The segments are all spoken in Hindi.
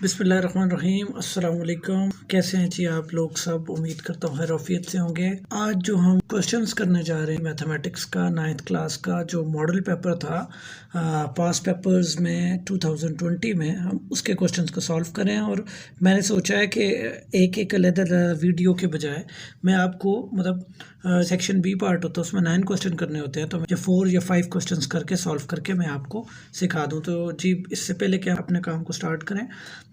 बिस्मिल्लाहिर्रहमानिर्रहीम। अस्सलाम वालेकुम। कैसे हैं जी आप लोग सब? उम्मीद करता हूँ खैरियत से होंगे। आज जो हम क्वेश्चंस करने जा रहे हैं मैथमेटिक्स का 9th क्लास का जो मॉडल पेपर था पास पेपर्स में 2020 में, हम उसके क्वेश्चंस को सॉल्व करें। और मैंने सोचा है कि एक एक अलग वीडियो के बजाय मैं आपको सेक्शन बी पार्ट होता है उसमें 9 क्वेश्चन करने होते हैं, तो मैं 4 या 5 क्वेश्चंस करके सॉल्व करके मैं आपको सिखा दूं। तो जी इससे पहले कि अपने काम को स्टार्ट करें,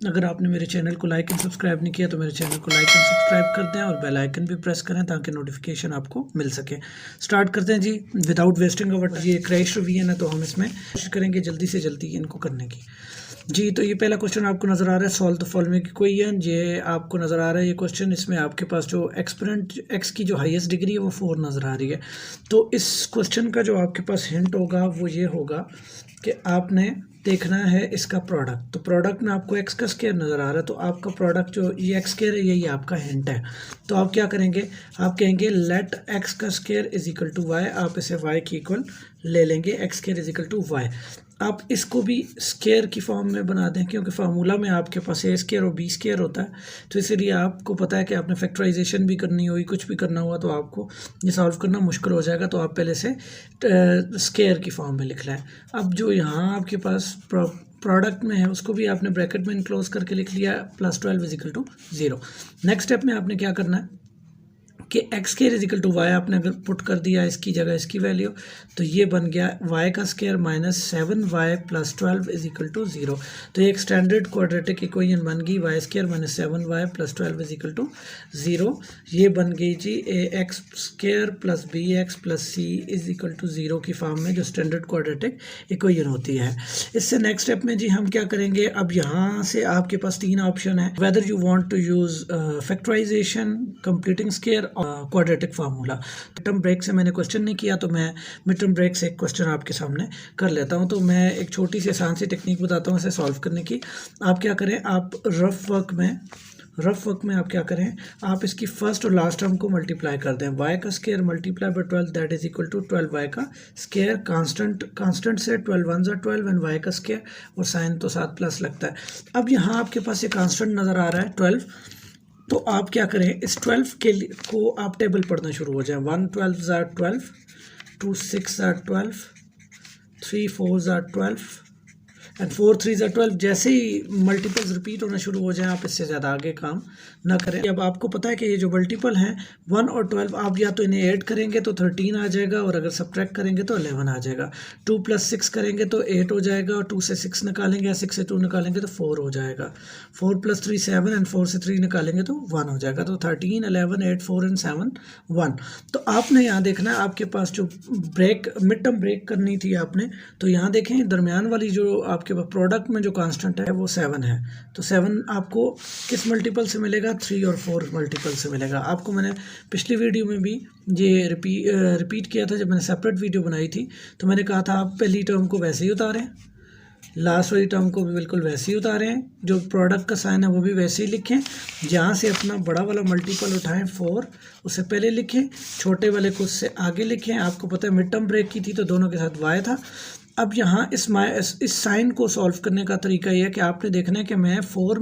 अगर आपने मेरे चैनल को लाइक एंड सब्सक्राइब नहीं किया तो मेरे चैनल को लाइक एंड सब्सक्राइब कर दें और बेल आइकन भी प्रेस करें ताकि नोटिफिकेशन आपको मिल सके। स्टार्ट करते हैं जी विदाउट वेस्टिंग अवर। ये क्रैश रिवीजन है तो हम इसमें कोशिश करेंगे जल्दी से जल्दी इनको करने की। जी तो ये पहला क्वेश्चन आपको नज़र आ रहा है, सॉल्व द फॉलोइंग इक्वेशन। ये आपको नज़र आ रहा है ये क्वेश्चन, इसमें आपके पास जो एक्सपोनेंट एक्स की जो हाईएस्ट डिग्री है वो 4 नज़र आ रही है। तो इस क्वेश्चन का जो आपके पास हिंट होगा वो ये होगा कि आपने देखना है इसका प्रोडक्ट। तो प्रोडक्ट में आपको एक्स का स्क्वायर नज़र आ रहा है, तो आपका प्रोडक्ट जो ये एक्स स्क्वायर है यही आपका हिंट है। तो आप क्या करेंगे, आप कहेंगे लेट एक्स का square is equal to y. आप इसे वाई की इक्वल ले लेंगे, x square is equal to y. आप इसको भी स्क्वायर की फॉर्म में बना दें क्योंकि फार्मूला में आपके पास ए स्क्वायर और बी स्क्वायर होता है, तो इसलिए आपको पता है कि आपने फैक्टराइजेशन भी करनी होगी, कुछ भी करना हुआ तो आपको ये सॉल्व करना मुश्किल हो जाएगा। तो आप पहले से स्क्वायर की फॉर्म में लिख लें। अब जो यहाँ आपके पास प्रोडक्ट में है उसको भी आपने ब्रैकेट में इनक्लोज करके लिख लिया +12 is equal to 0। Next step में आपने क्या करना है कि x square is equal to y आपने अगर पुट कर दिया इसकी जगह इसकी वैल्यू, तो ये बन गया वाई का square -7y + 12 is equal to 0। तो ये एक स्टैंडर्ड क्वाड्रेटिक इक्वेशन बन गई, y square -7y + 12 is equal to 0। ये बन गई जी ax square + bx + c is equal to 0 की फॉर्म में, जो स्टैंडर्ड क्वाड्रेटिक इक्वेशन होती है। इससे नेक्स्ट स्टेप में जी हम क्या करेंगे, अब यहाँ से आपके पास 3 ऑप्शन है, whether you want to use factorization, completing square, quadratic formula. तो टर्म ब्रेक से मैंने क्वेश्चन नहीं किया, तो मैं मिड टर्म ब्रेक से एक क्वेश्चन आपके सामने कर लेता हूं। तो मैं एक छोटी सी आसान सी टेक्निक बताता हूं इसे सॉल्व करने की। आप क्या करें, आप रफ वर्क में आप क्या करें, आप इसकी फर्स्ट और लास्ट टर्म को मल्टीप्लाई कर दें। y का square multiply by 12 that is equal to 12y का स्क्वायर। कांस्टेंट से 12 1 ज़ा 12 एंड y का स्क्वायर, और साइन तो साथ प्लस लगता है। अब यहाँ आपके पास ये कांस्टेंट नज़र आ रहा है 12, तो आप क्या करें, इस 12 को आप टेबल पढ़ना शुरू हो जाए। 1 12 ज़ा 12, 2 6 ज़ा 12, 3 4 ज़ा 12 एंड 4 3 ज़ा 12। जैसे ही मल्टीपल्स रिपीट होना शुरू हो जाए आप इससे ज़्यादा आगे काम ना करें। अब आपको पता है कि ये जो मल्टीपल हैं 1 और 12, आप या तो इन्हें ऐड करेंगे तो 13 आ जाएगा, और अगर सब्ट्रैक्ट करेंगे तो 11 आ जाएगा। 2 + 6 करेंगे तो 8 हो जाएगा, और 2 से 6 निकालेंगे या 6 से 2 निकालेंगे तो 4 हो जाएगा। 4 + 3 7 एंड 4 से 3 निकालेंगे तो 1 हो जाएगा। तो 13 11 8 4 एंड 7 1। तो आपने यहाँ देखना है, आपके पास जो मिड टर्म ब्रेक करनी थी आपने, तो यहाँ देखें दरमियान वाली जो आपके प्रोडक्ट में जो कांस्टेंट है वो 7 है। तो 7 आपको किस मल्टीपल से मिलेगा, 3 और 4 मल्टीपल से मिलेगा। आपको मैंने पिछली वीडियो में भी ये रिपीट किया था, जब मैंने सेपरेट वीडियो बनाई थी, तो मैंने कहा था आप पहली टर्म को वैसे ही उतारें, लास्ट वाली टर्म को भी बिल्कुल वैसे ही उतारें, जो प्रोडक्ट का साइन है वो भी वैसे ही लिखें। जहाँ से अपना बड़ा वाला मल्टीपल उठाएं 4, उससे पहले लिखें, छोटे वाले को उससे आगे लिखें। आपको पता है मिड टर्म ब्रेक की थी तो दोनों के साथ y था। अब यहाँ इस साइन को सॉल्व करने का तरीका ये है कि आपने देखना है कि मैं -4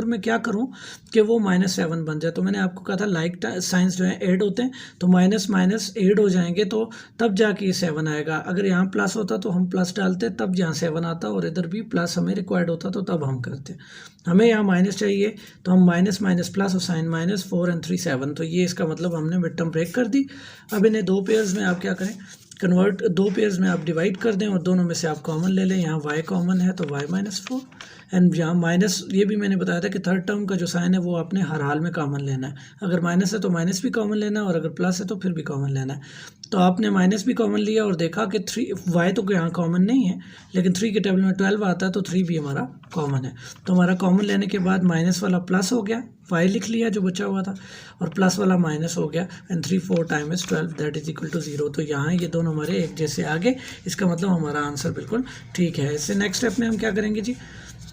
में क्या करूँ कि वो -7 बन जाए। तो मैंने आपको कहा था लाइक साइंस जो है ऐड होते हैं, तो माइनस माइनस ऐड हो जाएंगे तो तब जाके ये 7 आएगा। अगर यहाँ प्लस होता तो हम प्लस डालते, तब यहाँ 7 आता, और इधर भी प्लस हमें रिक्वायर्ड होता तो तब हम करते। हमें यहाँ माइनस चाहिए तो हम माइनस माइनस प्लस और साइन माइनस, 4 and 3 7। तो ये इसका मतलब हमने मिड टर्म ब्रेक कर दी। अब इन्हें 2 पेयर्स में आप क्या करें, कन्वर्ट 2 पेयर्स में आप डिवाइड कर दें और दोनों में से आप कॉमन ले लें। यहाँ y कॉमन है तो y -4, एंड यहाँ माइनस, ये भी मैंने बताया था कि थर्ड टर्म का जो साइन है वो आपने हर हाल में कॉमन लेना है। अगर माइनस है तो माइनस भी कॉमन लेना है, और अगर प्लस है तो फिर भी कॉमन लेना है। तो आपने माइनस भी कॉमन लिया और देखा कि 3 y तो यहाँ कॉमन नहीं है, लेकिन 3 के टेबल में 12 आता है, तो 3 भी हमारा कॉमन है। तो हमारा कॉमन लेने के बाद माइनस वाला प्लस हो गया, y लिख लिया जो बचा हुआ था, और प्लस वाला माइनस हो गया, and 3 4 times 12 that is equal to 0। तो यहाँ ये दोनों हमारे एक जैसे आगे, इसका मतलब हमारा आंसर बिल्कुल ठीक है। इससे नेक्स्ट स्टेप में हम क्या करेंगे जी,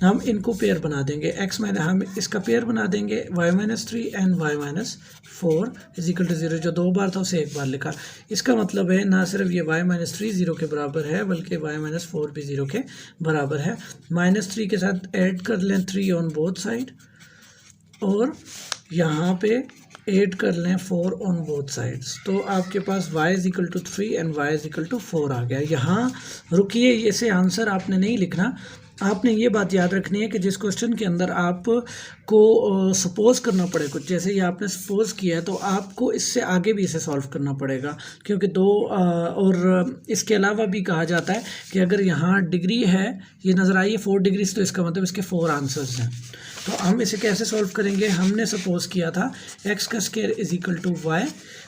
हम इनको पेयर बना देंगे, x माइनस हम इसका पेयर बना देंगे y-3 and y-4 is equal to 0। जो 2 बार था उसे 1 बार लिखा। इसका मतलब है ना सिर्फ ये y-3 0 के बराबर है बल्कि y-4 भी 0 के बराबर है। -3 के साथ ऐड कर लें 3 ऑन बोथ साइड और यहाँ पे ऐड कर लें 4 ऑन बोथ साइड्स। तो आपके पास y is equal to 3 and y is equal to 4 आ गया। यहाँ रुकिए, इसे आंसर आपने नहीं लिखना। आपने ये बात याद रखनी है कि जिस क्वेश्चन के अंदर आपको सपोज करना पड़े कुछ, जैसे ये आपने सपोज किया है तो आपको इससे आगे भी इसे सॉल्व करना पड़ेगा, क्योंकि और इसके अलावा भी कहा जाता है कि अगर यहाँ डिग्री है, ये नज़र आई है 4 डिग्रीज, तो इसका मतलब इसके 4 आंसर्स हैं। तो हम इसे कैसे सॉल्व करेंगे? हमने सपोज किया था x का square is equal to y,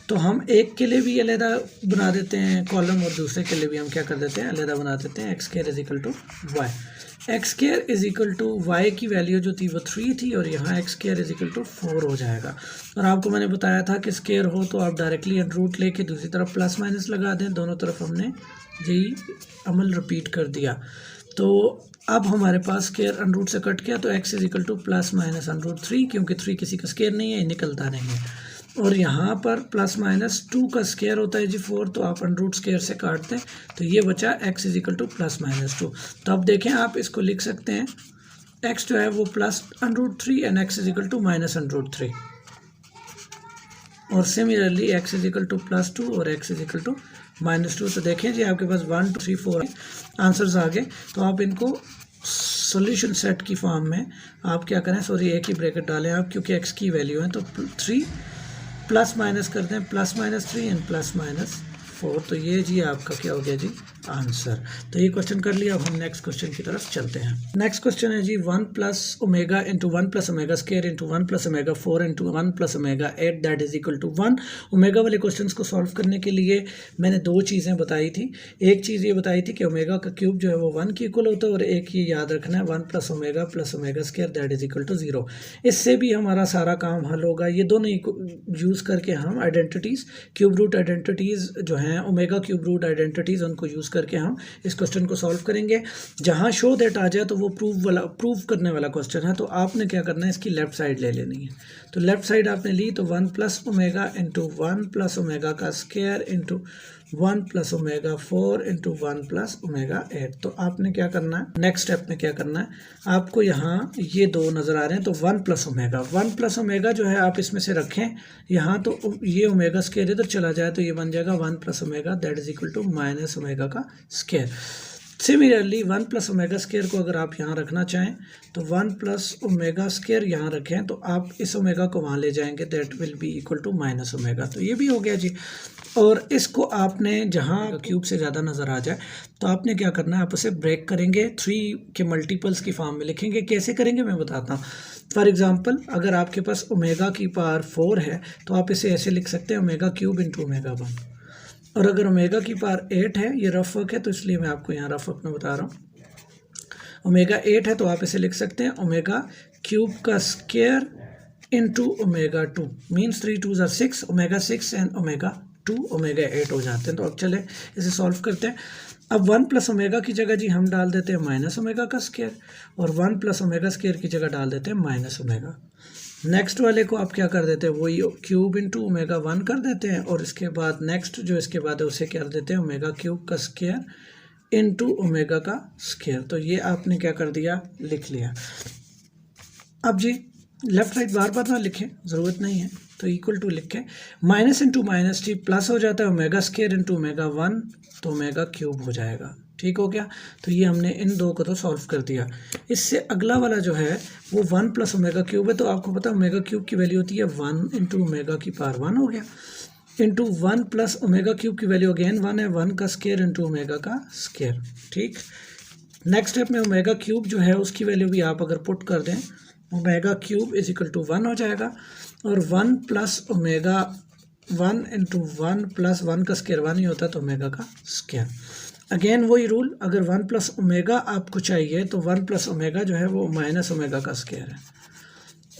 तो हम एक के लिए भी अलहदा बना देते हैं कॉलम और दूसरे के लिए भी हम क्या कर देते हैं, अलहदा बना देते हैं। x square is equal to y, x square is equal to y की वैल्यू जो थी वो 3 थी और यहाँ x square is equal to 4 हो जाएगा। और आपको मैंने बताया था कि स्क्वायर हो तो आप डायरेक्टली अंडर रूट लेके दूसरी तरफ प्लस माइनस लगा दें, दोनों तरफ हमने यही अमल रिपीट कर दिया। तो अब हमारे पास स्क्वायर अंडर रूट से कट गया, तो x is equal to plus minus under root 3, क्योंकि 3 किसी का स्क्वायर नहीं है, निकलता नहीं है। और यहाँ पर प्लस माइनस 2 का स्क्वायर होता है जी 4, तो आप अंडर रूट स्क्वायर से काटते हैं तो ये बचा x is equal to plus minus 2। तो अब देखें, आप इसको लिख सकते हैं x जो है वो plus under root 3 and x is equal to minus under root 3, और similarly x is equal to plus 2 और x is equal to minus 2। तो देखें जी आपके पास 1 2 3 4 आंसर्स आ गए। तो आप इनको सॉल्यूशन सेट की फॉर्म में आप क्या करें, सॉरी एक ही ब्रैकेट डालें आप, क्योंकि x की वैल्यू है, तो 3 प्लस माइनस कर दें, plus minus 3 and plus minus 4। तो ये जी आपका क्या हो गया जी, आंसर। तो ये क्वेश्चन कर लिया। अब हम नेक्स्ट क्वेश्चन की तरफ चलते हैं। नेक्स्ट क्वेश्चन है जी 1 plus omega into 1 plus omega square into 1 plus omega 4 into 1 plus omega 8 that is equal to 1। Omega वाले क्वेश्चन को सॉल्व करने के लिए मैंने 2 चीज़ें बताई थी। एक चीज़ ये बताई थी कि ओमेगा का क्यूब जो है वो 1 के इक्वल होता है, और एक ये याद रखना है 1 plus omega square that is equal to 0। इससे भी हमारा सारा काम हल होगा। ये दोनों यूज़ करके हम आइडेंटिटीज़, क्यूब रूट आइडेंटिटीज़ जो हैं, ओमेगा क्यूब रूट आइडेंटिटीज़, उनको यूज़ करके हम इस क्वेश्चन को सॉल्व करेंगे। जहां शो दैट आ जाए तो वो प्रूव करने वाला क्वेश्चन है। तो आपने क्या करना है, इसकी लेफ्ट साइड ले लेनी है। तो लेफ्ट साइड आपने ली, तो 1 plus omega into 1 plus omega का square into 1 plus omega 4 into 1 plus omega 8। तो आपने क्या करना है, नेक्स्ट स्टेप में क्या करना है, आपको यहाँ ये 2 नज़र आ रहे हैं, तो 1 प्लस ओमेगा जो है आप इसमें से रखें यहाँ, तो ये ओमेगा स्क्वायर इधर चला जाए तो ये बन जाएगा 1 plus omega that is equal to minus omega का square. Similarly 1 plus omega square को अगर आप यहाँ रखना चाहें तो 1 प्लस ओमेगा स्क्वायर यहाँ रखें, तो आप इस ओमेगा को वहाँ ले जाएंगे, that will be equal to minus omega. तो ये भी हो गया जी। और इसको आपने जहाँ क्यूब से ज़्यादा नज़र आ जाए तो आपने क्या करना है, आप उसे ब्रेक करेंगे, 3 के मल्टीपल्स की फॉर्म में लिखेंगे। कैसे करेंगे मैं बताता हूँ। फॉर एग्जांपल, अगर आपके पास ओमेगा की पावर 4 है तो आप इसे ऐसे लिख सकते हैं, ओमेगा क्यूब इंटू ओमेगा 1। और अगर ओमेगा की पावर 8 है, ये रफ वर्क है तो इसलिए मैं आपको यहाँ रफ वर्क में बता रहा हूँ। ओमेगा 8 है तो आप इसे लिख सकते हैं ओमेगा क्यूब का square into omega 2, means 3 2 6, omega 6 and omega 2 omega 8 हो जाते हैं। तो अब चले इसे सॉल्व करते हैं। अब 1 प्लस ओमेगा की जगह जी हम डाल देते हैं माइनस ओमेगा का स्क्वायर, और 1 प्लस ओमेगा स्क्वायर की जगह डाल देते हैं माइनस ओमेगा। नेक्स्ट वाले को आप क्या कर देते हैं, वही क्यूब इंटू ओमेगा 1 कर देते हैं, और इसके बाद नेक्स्ट जो इसके बाद है उसे क्या कर देते हैं, ओमेगा क्यूब का स्क्वायर इंटू ओमेगा का स्क्वायर। तो ये आपने क्या कर दिया, लिख लिया। अब जी लेफ्ट राइट बार बार ना लिखें, ज़रूरत नहीं है, तो इक्वल टू लिखें। माइनस इंटू माइनस जी प्लस हो जाता है ओमेगा स्क्वायर इंटू ओमेगा 1, तो ओमेगा क्यूब हो जाएगा। ठीक हो गया। तो ये हमने इन 2 को तो सॉल्व कर दिया। इससे अगला वाला जो है वो 1 प्लस ओमेगा क्यूब है, तो आपको पता है ओमेगा क्यूब की वैल्यू होती है 1 इंटू ओमेगा की पावर 1 हो गया, इंटू 1 प्लस ओमेगा क्यूब की वैल्यू अगेन 1 है, 1 का स्क्वायर इंटू ओमेगा का स्क्वायर। ठीक, नेक्स्ट स्टेप में ओमेगा क्यूब जो है उसकी वैल्यू भी आप अगर पुट कर दें, omega cube is equal to 1 हो जाएगा, और 1 प्लस ओमेगा 1 इंटू 1 प्लस 1 का स्क्वायर 1 ही होता है, तो ओमेगा का स्क्वायर। अगेन वही रूल, अगर 1 प्लस ओमेगा आपको चाहिए तो 1 प्लस ओमेगा जो है वो माइनस ओमेगा का स्क्वायर है,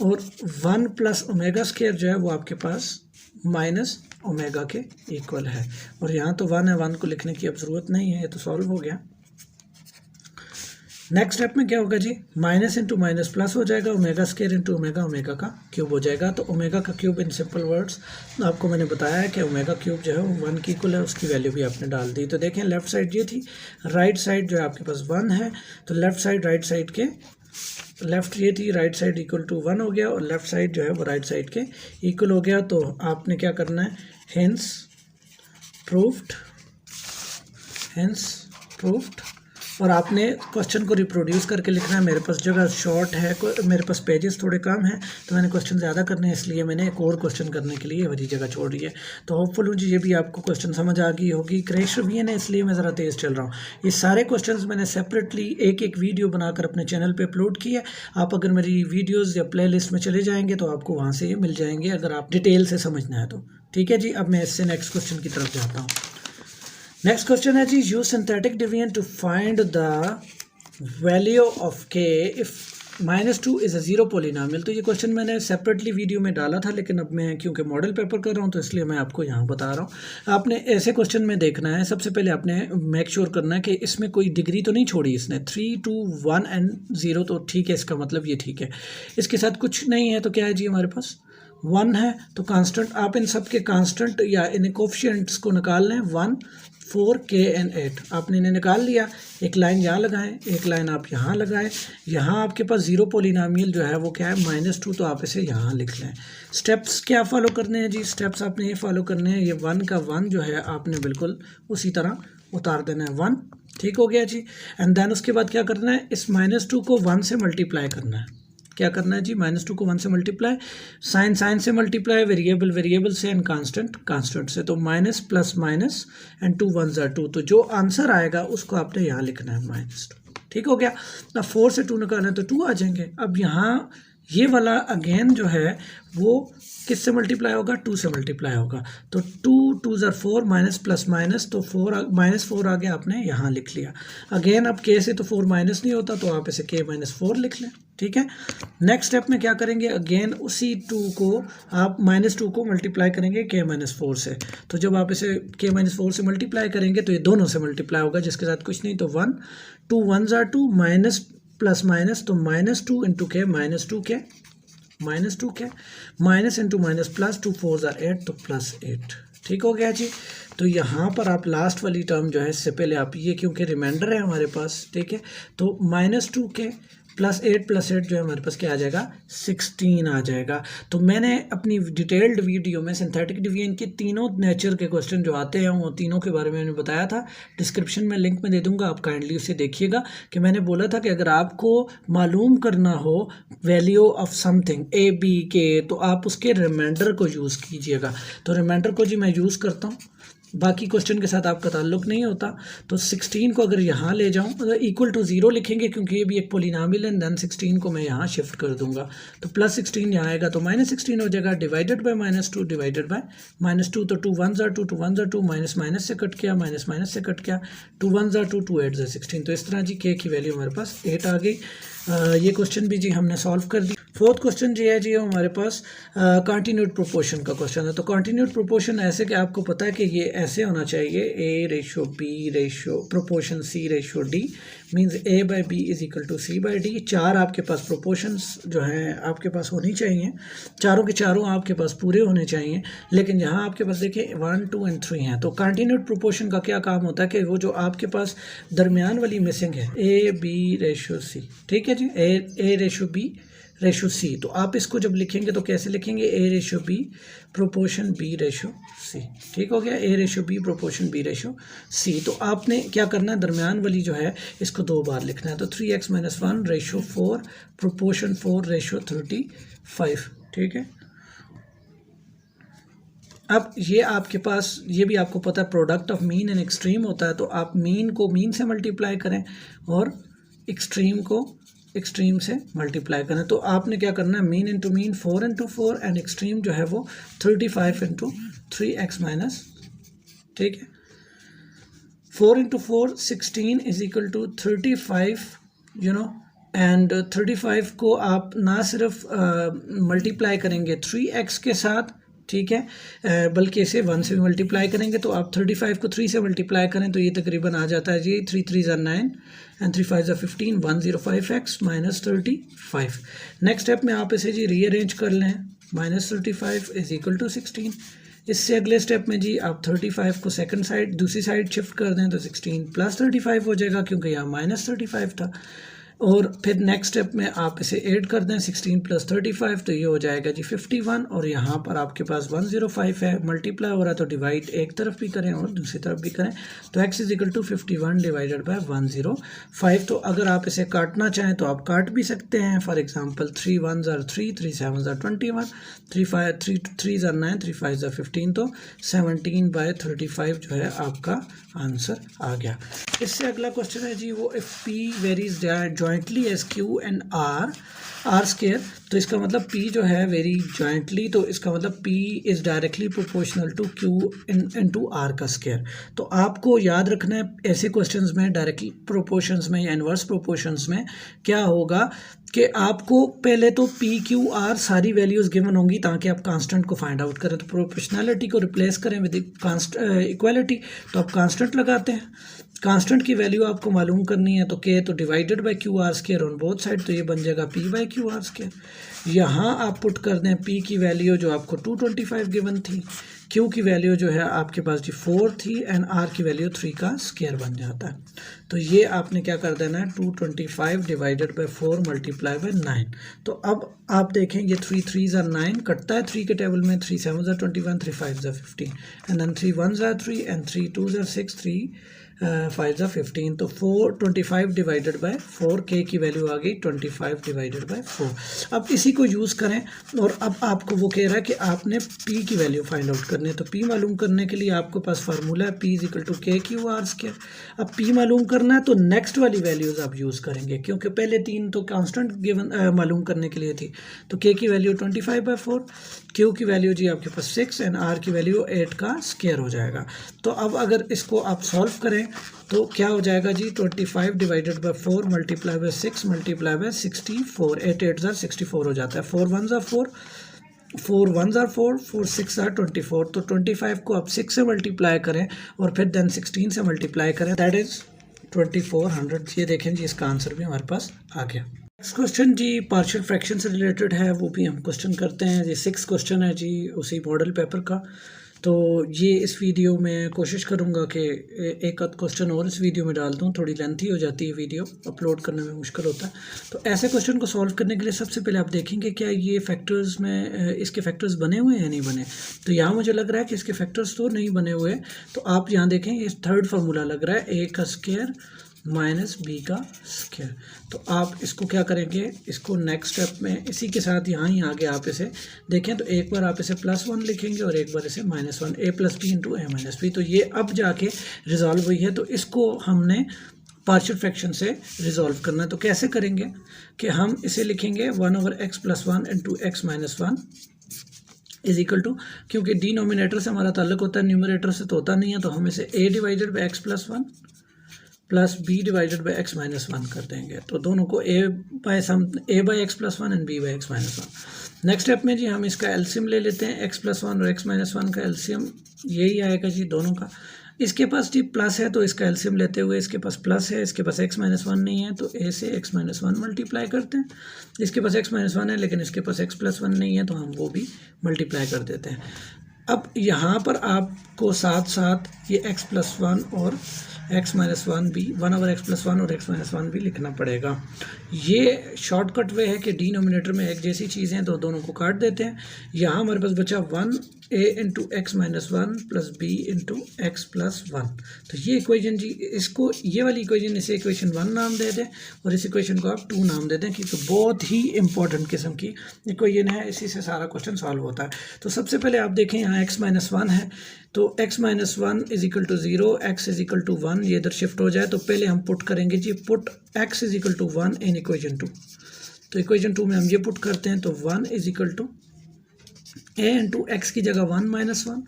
और 1 प्लस ओमेगा स्क्वायर जो है वो आपके पास माइनस ओमेगा के इक्वल है। और यहाँ तो 1 है, 1 को लिखने की अब ज़रूरत नहीं है, ये तो सॉल्व हो गया। नेक्स्ट स्टेप में क्या होगा जी, माइनस इंटू माइनस प्लस हो जाएगा, omega square into omega, omega का क्यूब हो जाएगा। तो ओमेगा का क्यूब इन सिंपल वर्ड्स आपको मैंने बताया है कि ओमेगा क्यूब जो है वो 1 की इक्वल है, उसकी वैल्यू भी आपने डाल दी। तो देखें लेफ्ट साइड ये थी, राइट साइड जो है आपके पास 1 है, तो लेफ्ट साइड राइट साइड के लेफ्ट ये थी, राइट साइड इक्वल टू 1 हो गया और लेफ्ट साइड जो है वो राइट साइड के इक्वल हो गया। तो आपने क्या करना है, हेंस प्रूव्ड, हेंस प्रूव्ड, और आपने क्वेश्चन को रिप्रोड्यूस करके लिखना है। मेरे पास जगह शॉर्ट है, मेरे पास पेजेस थोड़े कम हैं, तो मैंने क्वेश्चन ज़्यादा करने हैं, इसलिए मैंने एक और क्वेश्चन करने के लिए वही जगह छोड़ दी है। तो होपफुल हूँ जी ये भी आपको क्वेश्चन समझ आ गई होगी। क्रैश रिवीजन है इसलिए मैं ज़रा तेज़ चल रहा हूँ। ये सारे क्वेश्चन मैंने सेपरेटली एक एक वीडियो बनाकर अपने चैनल पर अपलोड किया। आप अगर मेरी वीडियोज़ या प्ले लिस्ट में चले जाएंगे तो आपको वहाँ से ये मिल जाएंगे, अगर आप डिटेल से समझना है तो। ठीक है जी, अब मैं इससे नेक्स्ट क्वेश्चन की तरफ जाता हूँ। नेक्स्ट क्वेश्चन है जी, use synthetic division to find the value of K if -2 is a zero polynomial. तो ये क्वेश्चन मैंने सेपरेटली वीडियो में डाला था, लेकिन अब मैं क्योंकि मॉडल पेपर कर रहा हूँ तो इसलिए मैं आपको यहाँ बता रहा हूँ। आपने ऐसे क्वेश्चन में देखना है, सबसे पहले आपने मेक श्योर करना है कि इसमें कोई डिग्री तो नहीं छोड़ी इसने, 3, 2, 1 एंड 0 तो ठीक है, इसका मतलब ये ठीक है। इसके साथ कुछ नहीं है तो क्या है जी, हमारे पास 1 है। तो कांस्टेंट, आप इन सब के कांस्टेंट या इन कोफिशिएंट्स को निकाल लें, 1, 4, K एंड 8 आपने इन्हें निकाल लिया। एक लाइन यहाँ लगाएं, एक लाइन आप यहाँ लगाएं। यहाँ आपके पास जीरो पोलिनोमियल जो है वो क्या है, -2, तो आप इसे यहाँ लिख लें। स्टेप्स क्या फॉलो करने हैं जी, स्टेप्स आपने ये फॉलो करने हैं, ये 1 का 1 जो है आपने बिल्कुल उसी तरह उतार देना है, 1, ठीक हो गया जी। एंड देन उसके बाद क्या करना है, इस -2 को 1 से मल्टीप्लाई करना है। क्या करना है जी, -2 को 1 से मल्टीप्लाई, साइन साइन से मल्टीप्लाई, वेरिएबल वेरिएबल से, एंड कांस्टेंट कांस्टेंट से। तो माइनस प्लस माइनस एंड 2 1 ज़ा 2, तो जो आंसर आएगा उसको आपने यहाँ लिखना है, -2, ठीक हो गया। अब 4 से 2 निकालें तो 2 आ जाएंगे। अब यहाँ ये वाला अगेन जो है वो किससे मल्टीप्लाई होगा, 2 से मल्टीप्लाई होगा। तो 2 2 ज़ा 4, माइनस प्लस माइनस, तो -4 आ गया, आपने यहाँ लिख लिया। अगेन अब के से तो 4 माइनस नहीं होता, तो आप इसे k - 4 लिख लें, ठीक है। नेक्स्ट स्टेप में क्या करेंगे, अगेन उसी 2 को आप -2 को मल्टीप्लाई करेंगे k - 4 से। तो जब आप इसे k - 4 से मल्टीप्लाई करेंगे तो ये दोनों से मल्टीप्लाई होगा, जिसके साथ कुछ नहीं, तो 1 2 1 ज़ा 2, माइनस प्लस माइनस, तो -2 इंटू के, -2k, -2k, minus into minus plus, 2 4 ज़ा 8, तो +8, ठीक हो गया जी। तो यहाँ पर आप लास्ट वाली टर्म जो है, इससे पहले आप ये, क्योंकि रिमाइंडर है हमारे पास, ठीक है, तो -2k +8 +8 जो है हमारे पास क्या आ जाएगा, 16 आ जाएगा। तो मैंने अपनी डिटेल्ड वीडियो में सिंथेटिक डिवीजन के तीनों नेचर के क्वेश्चन जो आते हैं वो तीनों के बारे में मैंने बताया था। डिस्क्रिप्शन में लिंक में दे दूंगा, आप काइंडली उसे देखिएगा। कि मैंने बोला था कि अगर आपको मालूम करना हो value of something A B के, तो आप उसके रिमाइंडर को यूज़ कीजिएगा। तो रिमाइंडर को जी मैं यूज़ करता हूँ, बाकी क्वेश्चन के साथ आपका ताल्लुक नहीं होता। तो 16 को अगर यहाँ ले जाऊँ, तो इक्वल टू 0 लिखेंगे क्योंकि ये भी एक पोलिनोमियल है। देन 16 को मैं यहाँ शिफ्ट कर दूंगा, तो +16 यहाँ आएगा, तो -16 हो जाएगा, डिवाइडेड बाय -2, डिवाइडेड बाय -2, तो 2 1 ज़ा 2, 2 1 ज़ा 2, माइनस माइनस से कट किया, माइनस माइनस से कट किया, 2 1 ज़ा 2, 2 8 ज़ा 16। तो इस तरह जी k की वैल्यू हमारे पास 8 आ गई। ये क्वेश्चन भी जी हमने सॉल्व कर दी। फोर्थ क्वेश्चन जी है जी हमारे पास कॉन्टिन्यूड प्रोपोर्शन का क्वेश्चन है। तो कॉन्टिन्यूड प्रोपोर्शन ऐसे कि आपको पता है कि ये ऐसे होना चाहिए, A/B proportion C/D, means A/B is equal to C/D। 4 आपके पास प्रोपोर्शंस जो हैं आपके पास होनी चाहिए, चारों के चारों आपके पास पूरे होने चाहिए। लेकिन यहाँ आपके पास देखिए 1 2 एंड 3 हैं। तो कॉन्टिन्यूड प्रोपोर्शन का क्या काम होता है कि वो जो आपके पास दरमियान वाली मिसिंग है, A/B/C, ठीक है जी, A/B/C। तो आप इसको जब लिखेंगे तो कैसे लिखेंगे, A/B प्रोपोर्शन B/C, ठीक हो गया, A/B प्रोपोर्शन B/C। तो आपने क्या करना है, दरमियान वाली जो है इसको 2 बार लिखना है। तो 3x - 1/4 प्रोपोर्शन 4/35, ठीक है। अब ये आपके पास, ये भी आपको पता है product of mean and extreme होता है। तो आप मीन को मीन से मल्टीप्लाई करें और एक्सट्रीम को एक्सट्रीम से मल्टीप्लाई करें। तो आपने क्या करना है, mean into mean 4 into 4, and extreme जो है वो 35 इंटू 3x-, ठीक है। 4 into 4 16 is equal to 35, and 35 को आप ना सिर्फ मल्टीप्लाई करेंगे 3x के साथ, ठीक है। बल्कि इसे 1 से मल्टीप्लाई करेंगे तो आप 35 को 3 से मल्टीप्लाई करें तो ये तकरीबन आ जाता है जी 3 3 ज़ा 9 एंड 3 5 ज़ा 15, 105x माइनस 35। नेक्स्ट स्टेप में आप इसे जी रीअरेंज कर लें, माइनस 35 इज इक्वल टू 16। इससे अगले स्टेप में जी आप 35 को सेकंड साइड दूसरी साइड शिफ्ट कर दें तो 16 प्लस 35 हो जाएगा क्योंकि यहाँ माइनस 35 था। और फिर नेक्स्ट स्टेप में आप इसे ऐड कर दें 16 प्लस 35 तो ये हो जाएगा जी 51। और यहाँ पर आपके पास 105 है, मल्टीप्लाई हो रहा है तो डिवाइड एक तरफ भी करें और दूसरी तरफ भी करें तो x is equal to 51 divided by 105। तो अगर आप इसे काटना चाहें तो आप काट भी सकते हैं। फॉर एग्जांपल 3 1 ज़ा 3, 3 7 ज़ा 21, 3 ज़ा 9, 3 5 ज़ा 15 तो 17/35 जो है आपका आंसर आ गया। इससे अगला क्वेश्चन है जी वो if p varies jointly as q and r square, तो इसका मतलब p जो है वेरी जॉइंटली, तो इसका मतलब p is directly proportional to q into r का स्केयर। तो आपको याद रखना है ऐसे क्वेश्चंस में डायरेक्टली प्रोपोर्शंस में या इनवर्स प्रोपोर्शंस में क्या होगा कि आपको पहले तो p q r सारी वैल्यूज गिवन होंगी ताकि आप कांस्टेंट को फाइंड आउट करें। तो प्रोपोर्शनैलिटी को रिप्लेस करें विद इक्वालिटी, तो आप कांस्टेंट लगाते हैं। कांस्टेंट की वैल्यू आपको मालूम करनी है तो k तो divided by Q R square on both side, तो ये बन जाएगा p by Q R square. यहाँ आप पुट कर दें p की वैल्यू जो आपको 225 गिवन थी, q की वैल्यू जो है आपके पास जी 4 थी एंड r की वैल्यू 3 का स्केयर बन जाता है। तो ये आपने क्या कर देना है 225 डिवाइडेड बाय 4 मल्टीप्लाई बाय 9। तो अब आप देखें ये 3 3 ज़ा 9 कटता है 3 के टेबल में, 3 7 ज़ा 21, 3 5 ज़ा 15 एंड देन 3 1 ज़ा 3 एंड 3 2 ज़ा 6, 3 5 ज़ा 15। तो 425 डिवाइडेड बाय 4, k की वैल्यू आ गई 25 डिवाइडेड बाय 4। अब इसी को यूज़ करें और अब आपको वो कह रहा है कि आपने p की वैल्यू फाइंड आउट करनी है। तो p मालूम करने के लिए आपके पास फार्मूला है p is equal to k Q R square. अब p मालूम करना है तो नेक्स्ट वाली वैल्यूज़ आप यूज़ करेंगे क्योंकि पहले 3 तो कांस्टेंट गिवन मालूम करने के लिए थी। तो k की वैल्यू 25/4, q की वैल्यू जी आपके पास 6 एंड r की वैल्यू 8 का स्केयर हो जाएगा। तो अब अगर इसको आप सॉल्व करें तो क्या हो जाएगा जी 25 divided by 4 multiply by 6 multiply by 64, 8 8 ज़ा 64 हो जाता है। 4 1 ज़ा 4, 4 1 ज़ा 4, 4 6 ज़ा 24। तो 25 को आप 6 से मल्टीप्लाई करें और फिर देन 16 से मल्टीप्लाई करें, दैट इज़ 2400। ये देखें जी इसका आंसर भी हमारे पास आ गया। नेक्स्ट क्वेश्चन जी पार्शियल फ्रैक्शन से रिलेटेड है, वो भी हम क्वेश्चन करते हैं। ये 6 क्वेश्चन है जी उसी मॉडल पेपर का। तो ये इस वीडियो में कोशिश करूँगा कि एक आध क्वेश्चन और इस वीडियो में डाल दूँ, थोड़ी लेंथी हो जाती है वीडियो, अपलोड करने में मुश्किल होता है। तो ऐसे क्वेश्चन को सॉल्व करने के लिए सबसे पहले आप देखेंगे क्या ये फैक्टर्स में इसके फैक्टर्स बने हुए हैं या नहीं बने। तो यहाँ मुझे लग रहा है कि इसके फैक्टर्स तो नहीं बने हुए। तो आप यहाँ देखें ये थर्ड फार्मूला लग रहा है, a का स्क्वायर माइनस b का स्क्वायर। तो आप इसको क्या करेंगे, इसको नेक्स्ट स्टेप में इसी के साथ यहाँ ही आगे आप इसे देखें तो एक बार आप इसे +1 लिखेंगे और एक बार इसे -1, a + b into a - b। तो ये अब जाके रिजॉल्व हुई है। तो इसको हमने पार्शियल फ्रैक्शन से रिजॉल्व करना है। तो कैसे करेंगे कि हम इसे लिखेंगे 1/x + 1 into x - 1 is equal to, क्योंकि डिनोमिनेटर से हमारा ताल्लुक होता है, न्यूमरेटर से तो होता नहीं है, तो हम इसे a divided by x + 1 plus b divided by x - 1 कर देंगे। तो दोनों को a by x + 1 and b by x - 1। Next step में जी हम इसका एलसीएम ले लेते हैं, x + 1 और x - 1 का एलसीएम यही आएगा जी दोनों का। इसके पास जी प्लस है तो इसका एलसीएम लेते हुए इसके पास प्लस है, इसके पास x - 1 नहीं है तो a से x - 1 मल्टीप्लाई करते हैं। इसके पास x - 1 है लेकिन इसके पास x + 1 नहीं है तो हम वो भी मल्टीप्लाई कर देते हैं। अब यहाँ पर आपको साथ साथ ये x + 1 और x - 1 भी 1/x + 1 और x - 1 भी लिखना पड़ेगा। ये शॉर्टकट वे है कि डिनोमिनेटर में एक जैसी चीज़ें हैं तो दोनों को काट देते हैं। यहाँ हमारे पास बचा 1a into x - 1 plus b into x + 1। तो ये इक्वेशन जी, इसको ये वाली इक्वेशन इसे इक्वेशन 1 नाम दे दें और इस इक्वेशन को आप 2 नाम दे दें क्योंकि बहुत ही इंपॉर्टेंट किस्म की इक्वेशन है, इसी से सारा क्वेश्चन सॉल्व होता है। तो सबसे पहले आप देखें यहाँ x - 1 है तो x - 1 is equal to 0, x is equal to 1, ये इधर शिफ्ट हो जाए। तो पहले हम पुट करेंगे जी, put x is equal to 1 in equation 2। तो इक्वेशन 2 में हम ये पुट करते हैं तो 1 is equal to a into x की जगह 1 - 1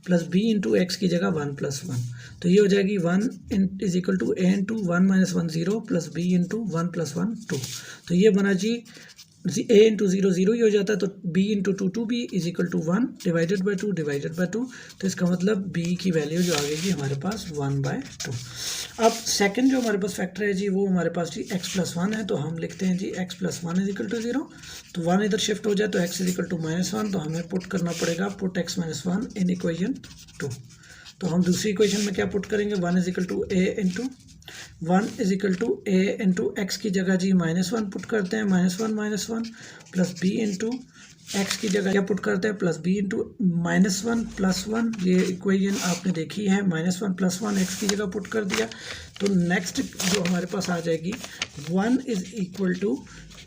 प्लस b इंटू एक्स की जगह 1 + 1। तो ये हो जाएगी 1 is equal to a into 1 - 1 0 plus b into 1 + 1 2। तो ये बना जी ए इंटू ज़ीरो ज़ीरो ही हो जाता है, तो B into two B is equal to 1 divided by 2 divided by 2। तो इसका मतलब बी की वैल्यू जो आ गई हमारे पास 1/2। अब सेकंड जो हमारे पास फैक्टर है जी, वो हमारे पास जी x प्लस 1 है, तो हम लिखते हैं जी x plus 1 is equal to 0। तो 1 इधर शिफ्ट हो जाए तो x इज इक्वल टू -1, तो हमें पुट करना पड़ेगा put x minus 1 in equation 2। तो हम दूसरी इक्वेशन में क्या पुट करेंगे, 1 is equal to A into 1 is equal to A into x की जगह जी -1 पुट करते हैं, -1 प्लस बी इंटू एक्स की जगह क्या पुट करते हैं, प्लस बी इंटू -1 प्लस 1। ये इक्वेशन आपने देखी है, -1 प्लस 1 एक्स की जगह पुट कर दिया। तो नेक्स्ट जो हमारे पास आ जाएगी 1 is equal to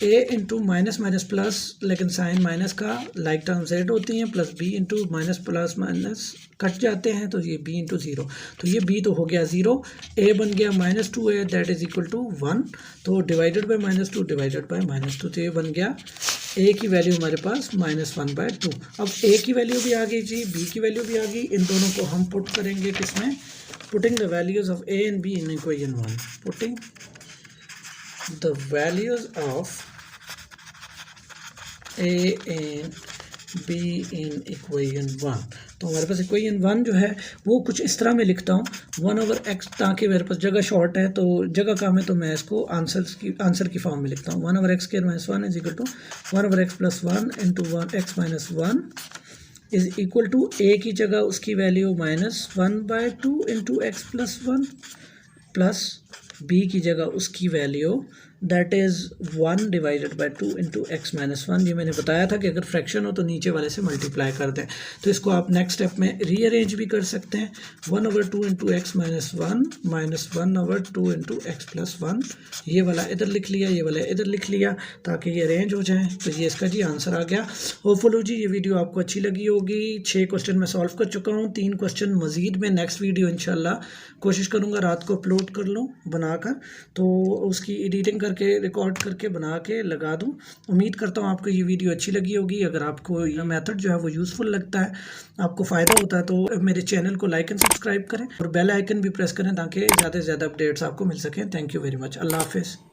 A into minus minus plus, लेकिन साइन माइनस का लाइक टर्म जेड होती हैं, plus B into minus plus minus cut जाते हैं, तो ये b इंटू 0। तो ये b तो हो गया 0, a बन गया -2a that is equal to 1। तो डिवाइडेड बाई -2 डिवाइडेड बाई -2, तो ये बन गया a की वैल्यू हमारे पास -1/2। अब a की वैल्यू भी आ गई जी, b की वैल्यू भी आ गई, इन दोनों को हम पुट करेंगे किसमें, putting the values of a and b in equation 1, putting the values of a and b in equation 1। तो हमारे पास इक्वेशन 1 जो है वो कुछ इस तरह में लिखता हूँ 1/x, ताकि मेरे पास जगह शॉर्ट है तो जगह कम है, तो मैं इसको आंसर की फॉर्म में लिखता हूँ। 1/x² - 1 is equal to 1/x plus 1 into 1x minus 1 is equal to a की जगह उसकी value -1/2 into x plus 1 plus b की जगह उसकी value that is 1 divided by 2 into x minus 1। ये मैंने बताया था कि अगर फ्रैक्शन हो तो नीचे वाले से मल्टीप्लाई कर दें। तो इसको आप नेक्स्ट स्टेप में रीअरेंज भी कर सकते हैं, 1/2 into x minus 1 minus 1/2 into x plus 1। ये वाला इधर लिख लिया, ये वाला इधर लिख लिया, ताकि ये अरेंज हो जाए। तो ये इसका जी आंसर आ गया। होपफुल जी ये वीडियो आपको अच्छी लगी होगी। 6 क्वेश्चन मैं सॉल्व कर चुका हूँ, 3 क्वेश्चन मजीद में नेक्स्ट वीडियो इंशाल्लाह कोशिश करूँगा रात को अपलोड कर लूँ बनाकर, तो उसकी एडिटिंग करके रिकॉर्ड करके बना के लगा दूं। उम्मीद करता हूं आपको ये वीडियो अच्छी लगी होगी। अगर आपको ये मेथड जो है वो यूज़फुल लगता है, आपको फ़ायदा होता है, तो मेरे चैनल को लाइक एंड सब्सक्राइब करें और बेल आइकन भी प्रेस करें ताकि ज़्यादा से ज़्यादा अपडेट्स आपको मिल सकें। Thank you very much. Allah हाफिज़।